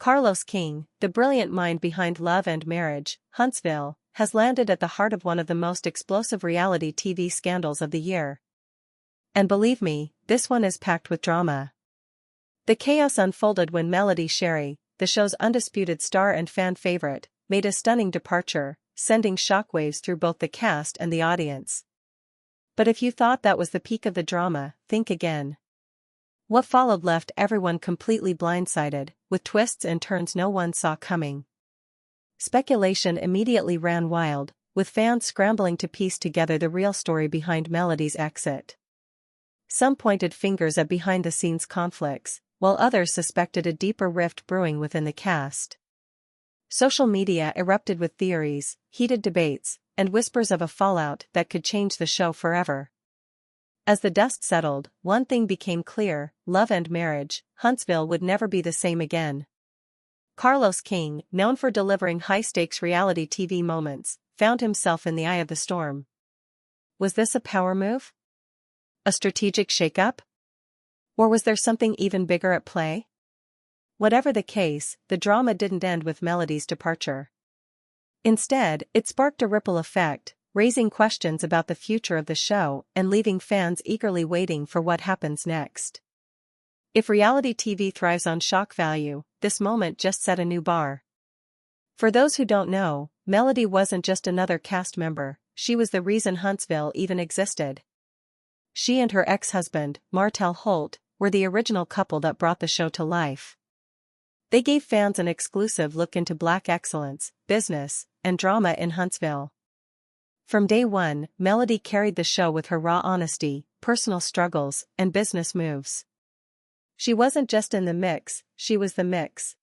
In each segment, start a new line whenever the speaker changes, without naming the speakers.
Carlos King, the brilliant mind behind Love and Marriage, Huntsville, has landed at the heart of one of the most explosive reality TV scandals of the year. And believe me, this one is packed with drama. The chaos unfolded when Melody Sherry, the show's undisputed star and fan favorite, made a stunning departure, sending shockwaves through both the cast and the audience. But if you thought that was the peak of the drama, think again. What followed left everyone completely blindsided, with twists and turns no one saw coming. Speculation immediately ran wild, with fans scrambling to piece together the real story behind Melody's exit. Some pointed fingers at behind-the-scenes conflicts, while others suspected a deeper rift brewing within the cast. Social media erupted with theories, heated debates, and whispers of a fallout that could change the show forever. As the dust settled, one thing became clear: Love and Marriage, Huntsville would never be the same again. Carlos King, known for delivering high-stakes reality TV moments, found himself in the eye of the storm. Was this a power move? A strategic shakeup? Or was there something even bigger at play? Whatever the case, the drama didn't end with Melody's departure. Instead, it sparked a ripple effect, raising questions about the future of the show and leaving fans eagerly waiting for what happens next. If reality TV thrives on shock value, this moment just set a new bar. For those who don't know, Melody wasn't just another cast member, she was the reason Huntsville even existed. She and her ex-husband, Martell Holt, were the original couple that brought the show to life. They gave fans an exclusive look into Black excellence, business, and drama in Huntsville. From day one, Melody carried the show with her raw honesty, personal struggles, and business moves. She wasn't just in the mix, she was the mix.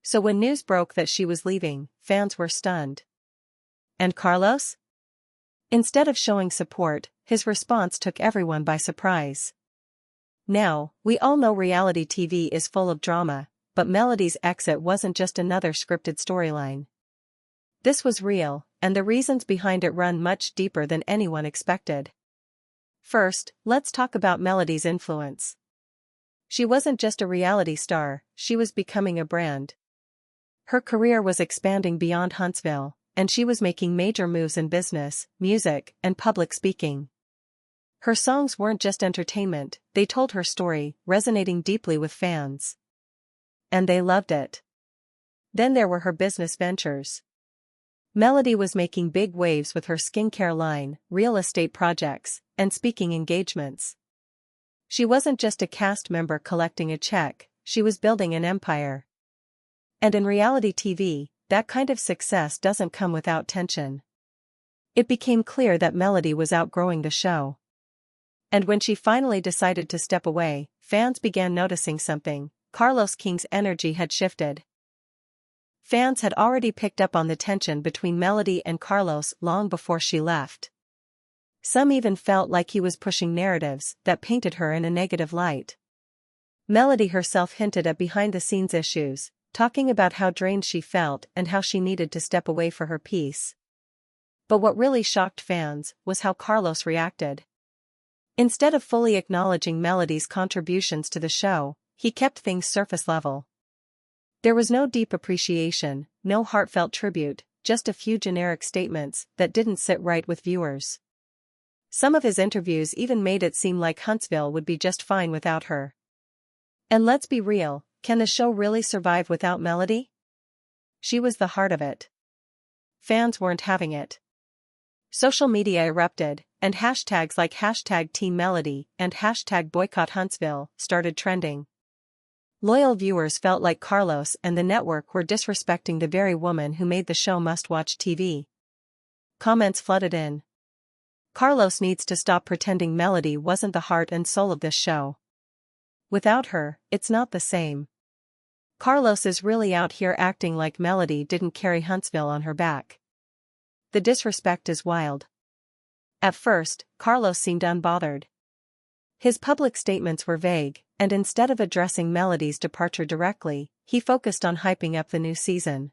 So when news broke that she was leaving, fans were stunned. And Carlos? Instead of showing support, his response took everyone by surprise. Now, we all know reality TV is full of drama, but Melody's exit wasn't just another scripted storyline. This was real, and the reasons behind it run much deeper than anyone expected. First, let's talk about Melody's influence. She wasn't just a reality star, she was becoming a brand. Her career was expanding beyond Huntsville, and she was making major moves in business, music, and public speaking. Her songs weren't just entertainment, they told her story, resonating deeply with fans. And they loved it. Then there were her business ventures. Melody was making big waves with her skincare line, real estate projects, and speaking engagements. She wasn't just a cast member collecting a check, she was building an empire. And in reality TV, that kind of success doesn't come without tension. It became clear that Melody was outgrowing the show. And when she finally decided to step away, fans began noticing something: Carlos King's energy had shifted. Fans had already picked up on the tension between Melody and Carlos long before she left. Some even felt like he was pushing narratives that painted her in a negative light. Melody herself hinted at behind-the-scenes issues, talking about how drained she felt and how she needed to step away for her peace. But what really shocked fans was how Carlos reacted. Instead of fully acknowledging Melody's contributions to the show, he kept things surface level. There was no deep appreciation, no heartfelt tribute, just a few generic statements that didn't sit right with viewers. Some of his interviews even made it seem like Huntsville would be just fine without her. And let's be real, can the show really survive without Melody? She was the heart of it. Fans weren't having it. Social media erupted, and hashtags like #TeamMelody and #BoycottHuntsville started trending. Loyal viewers felt like Carlos and the network were disrespecting the very woman who made the show must-watch TV. Comments flooded in. Carlos needs to stop pretending Melody wasn't the heart and soul of this show. Without her, it's not the same. Carlos is really out here acting like Melody didn't carry Huntsville on her back. The disrespect is wild. At first, Carlos seemed unbothered. His public statements were vague, and instead of addressing Melody's departure directly, he focused on hyping up the new season.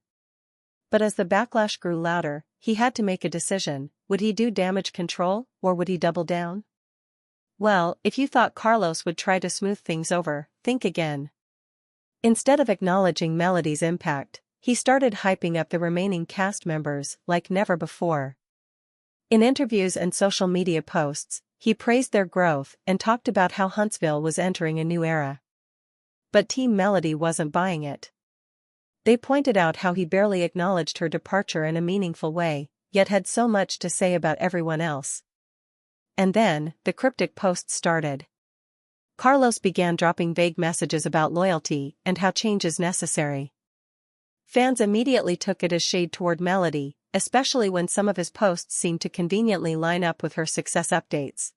But as the backlash grew louder, he had to make a decision: would he do damage control, or would he double down? Well, if you thought Carlos would try to smooth things over, think again. Instead of acknowledging Melody's impact, he started hyping up the remaining cast members like never before. In interviews and social media posts, he praised their growth and talked about how Huntsville was entering a new era. But Team Melody wasn't buying it. They pointed out how he barely acknowledged her departure in a meaningful way, yet had so much to say about everyone else. And then, the cryptic posts started. Carlos began dropping vague messages about loyalty and how change is necessary. Fans immediately took it as shade toward Melody, especially when some of his posts seemed to conveniently line up with her success updates.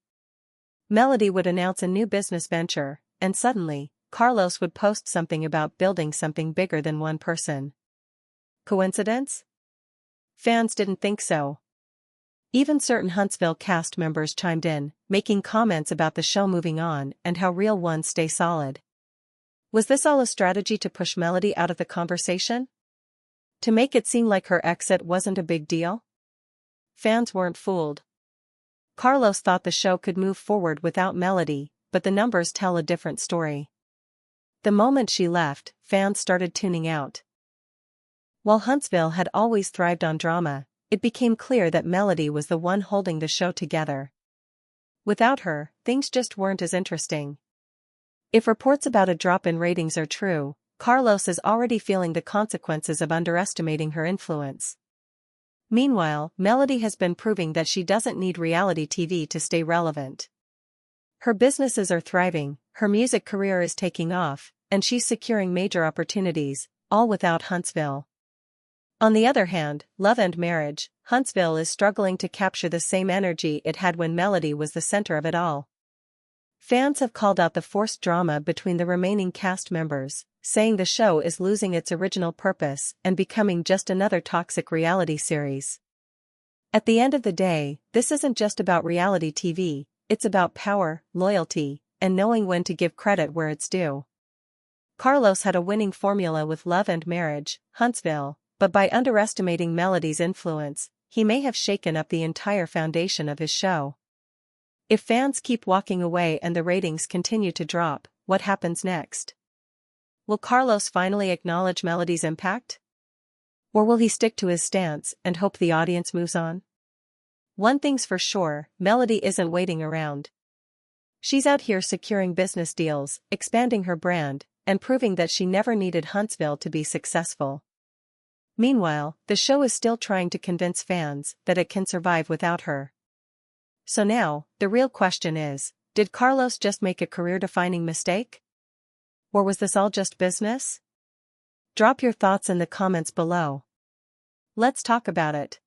Melody would announce a new business venture, and suddenly, Carlos would post something about building something bigger than one person. Coincidence? Fans didn't think so. Even certain Huntsville cast members chimed in, making comments about the show moving on and how real ones stay solid. Was this all a strategy to push Melody out of the conversation? To make it seem like her exit wasn't a big deal? Fans weren't fooled. Carlos thought the show could move forward without Melody, but the numbers tell a different story. The moment she left, fans started tuning out. While Huntsville had always thrived on drama, it became clear that Melody was the one holding the show together. Without her, things just weren't as interesting. If reports about a drop in ratings are true, Carlos is already feeling the consequences of underestimating her influence. Meanwhile, Melody has been proving that she doesn't need reality TV to stay relevant. Her businesses are thriving, her music career is taking off, and she's securing major opportunities, all without Huntsville. On the other hand, Love and Marriage, Huntsville is struggling to capture the same energy it had when Melody was the center of it all. Fans have called out the forced drama between the remaining cast members, saying the show is losing its original purpose and becoming just another toxic reality series. At the end of the day, this isn't just about reality TV, it's about power, loyalty, and knowing when to give credit where it's due. Carlos had a winning formula with Love and Marriage, Huntsville, but by underestimating Melody's influence, he may have shaken up the entire foundation of his show. If fans keep walking away and the ratings continue to drop, what happens next? Will Carlos finally acknowledge Melody's impact? Or will he stick to his stance and hope the audience moves on? One thing's for sure, Melody isn't waiting around. She's out here securing business deals, expanding her brand, and proving that she never needed Huntsville to be successful. Meanwhile, the show is still trying to convince fans that it can survive without her. So now, the real question is, did Carlos just make a career-defining mistake? Or was this all just business? Drop your thoughts in the comments below. Let's talk about it.